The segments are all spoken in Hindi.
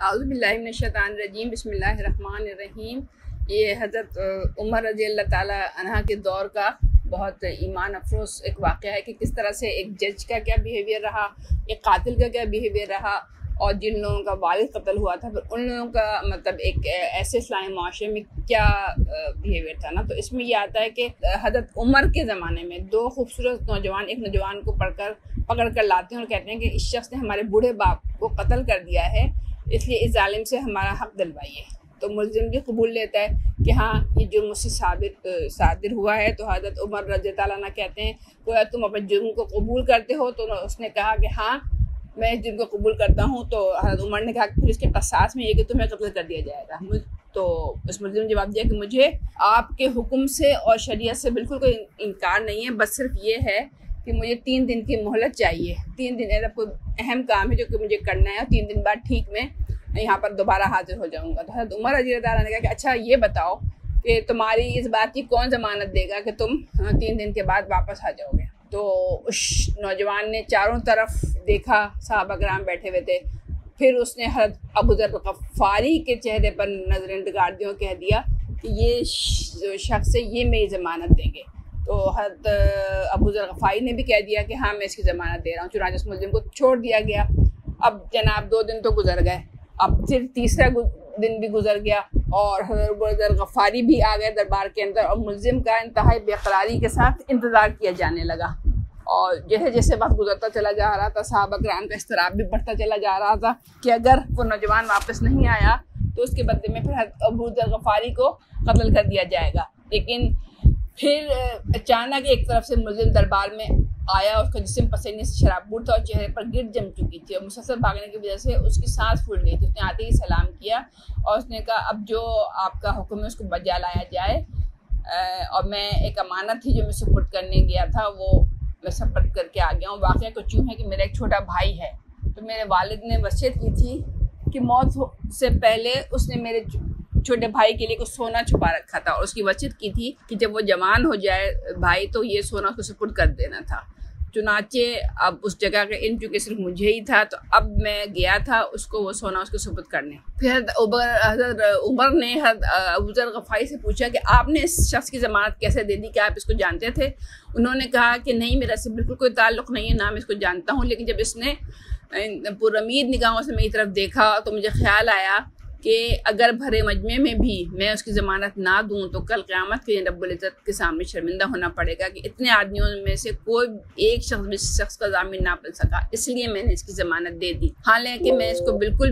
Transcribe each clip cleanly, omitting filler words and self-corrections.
औज़ुबिल्लाहि मिनश्शैतानिर्रजीम बिस्मिल्लाहिर्रहमानिर्रहीम। ये हज़रत उमर रज़ी अल्लाह ताला अन्हा के दौर का बहुत ईमान अफरोज़ एक वाक़या है कि किस तरह से एक जज का क्या बिहेवियर रहा, एक कातिल का क्या बिहेवियर रहा, और जिन लोगों का वालिद कत्ल हुआ था फिर उन लोगों का मतलब एक ऐसे इस्लामी माशरे में क्या बिहेवियर था ना। तो इसमें ये आता है कि हज़रत उमर के ज़माने में दो खूबसूरत नौजवान एक नौजवान को पकड़ कर लाते हैं और कहते हैं कि इस शख्स ने हमारे बूढ़े बाप को कत्ल कर दिया है, इसलिए इस जालिम से हमारा हक़ दिलवाइए। तो मुल्ज़िम भी कबूल लेता है कि हाँ ये जुर्म मुझसे सादिर हुआ है। तो हज़रत उमर रज़ी ताला अन्हु कहते हैं तो तुम अपने जुर्म को कबूल करते हो? तो उसने कहा कि हाँ मैं इस जुर्म को कबूल करता हूँ। तो हज़रत उमर ने कहा कि फिर इसके क़सास में ये कि तुम्हें कत्ल कर दिया जाएगा। तो उस मुल्ज़िम ने जवाब दिया कि मुझे आपके हुक्म से और शरीयत से बिल्कुल कोई इनकार नहीं है, बस सिर्फ ये है कि मुझे 3 दिन की मोहलत चाहिए। 3 दिन ऐसा कोई अहम काम है जो कि मुझे करना है और 3 दिन बाद ठीक मैं यहाँ पर दोबारा हाजिर हो जाऊँगा। तो हज़रत उमर रज़ी अल्लाह ने कहा कि अच्छा ये बताओ कि तुम्हारी इस बात की कौन ज़मानत देगा कि तुम 3 दिन के बाद वापस आ जाओगे। तो उस नौजवान ने चारों तरफ देखा, सहाबा किराम बैठे हुए थे, फिर उसने हज़रत अबू ज़र ग़फ़ारी के चेहरे पर नज़रें टिका दी और कह दिया कि ये शख्स है, ये मेरी ज़मानत देंगे। तो हज़रत अबू ज़र ग़फ़ारी ने भी कह दिया कि हाँ मैं इसकी ज़मानत दे रहा हूँ। चुनांचे उस मुल्ज़िम को छोड़ दिया गया। अब जनाब 2 दिन तो गुजर गए, अब फिर तीसरा दिन भी गुजर गया और हज़रत अबू ज़र ग़फ़ारी भी आ गए दरबार के अंदर और मुल्ज़िम का इंतहाई बेक़रारी के साथ इंतज़ार किया जाने लगा। और जैसे जैसे वक्त गुजरता चला जा रहा था सहाबा किराम का इज़्तिराब भी बढ़ता चला जा रहा था कि अगर वो नौजवान वापस नहीं आया तो उसके बदले में फिर हज़रत अबू ज़र ग़फ़ारी को कत्ल कर दिया जाएगा। लेकिन फिर अचानक एक तरफ से मुल्ज़िम दरबार में आया, उसका जिस्म पसीने से शराबूर था और चेहरे पर गिर जम चुकी थी और मुसलसल भागने की वजह से उसकी सांस फूल गई थी। उसने आते ही सलाम किया और उसने कहा अब जो आपका हुक्म है उसको बजा लाया जाए, और मैं एक अमानत थी जो मैं सुपुर्द करने गया था वो मैं सुपुर्द करके आ गया हूँ। वाक़या कुछ यूँ है कि मेरा एक छोटा भाई है, तो मेरे वालिद ने वसीयत की थी कि मौत से पहले उसने मेरे छोटे भाई के लिए कुछ सोना छुपा रखा था और उसकी वसीयत की थी कि जब वो जवान हो जाए भाई तो ये सोना उसको सुपुर्द कर देना था। चुनाचे अब उस जगह का इल्म चूँकि सिर्फ मुझे ही था तो अब मैं गया था उसको वो सोना उसको सुपुर्द करने। फिर हज़रत उमर ने अबू ज़र ग़फ़ारी से पूछा कि आपने इस शख्स की ज़मानत कैसे दे दी, क्या आप इसको जानते थे? उन्होंने कहा कि नहीं मेरा इससे बिल्कुल कोई ताल्लुक़ नहीं है, ना मैं इसको जानता हूँ, लेकिन जब इसने पुरउम्मीद निगाहों से मेरी तरफ देखा तो मुझे ख्याल आया कि अगर भरे मजमे में भी मैं उसकी ज़मानत ना दूँ तो कल क़यामत के दिन रब्बुल इज़्ज़त के सामने शर्मिंदा होना पड़ेगा कि इतने आदमियों में से कोई एक शख्स भी इस शख्स का ज़ामिन ना बन सका, इसलिए मैंने इसकी ज़मानत दे दी। हालांकि मैं इसको बिल्कुल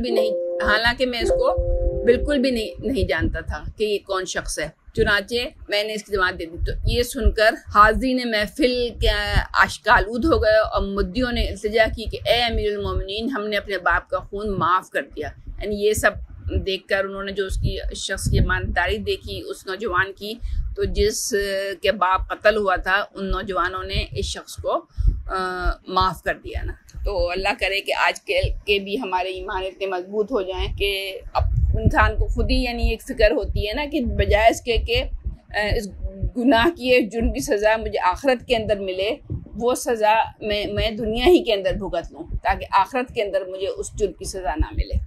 भी नहीं जानता था कि ये कौन शख्स है, चुनाचे मैंने इसकी ज़मानत दे दी। तो ये सुनकर हाज़रीन महफिल के आशिक़ आलूद हो गए और मुद्दियों ने इल्तिजा की कि ए अमीरुल मोमिनीन, हमने अपने बाप का खून माफ़ कर दिया। यानी ये सब देखकर उन्होंने जो उसकी शख्स की ईमानदारी देखी उस नौजवान की, तो जिस के बाप कत्ल हुआ था उन नौजवानों ने इस शख्स को माफ़ कर दिया ना। तो अल्लाह करे कि आज के भी हमारे ईमान इतने मजबूत हो जाएं कि अब इंसान को खुद ही यानी एक फ़िक्र होती है ना कि बजाय इसके कि इस गुनाह की जुर्म की सज़ा मुझे आखिरत के अंदर मिले, वो सज़ा मैं दुनिया ही के अंदर भुगत लूँ ताकि आखिरत के अंदर मुझे उस जुर्म की सज़ा ना मिले।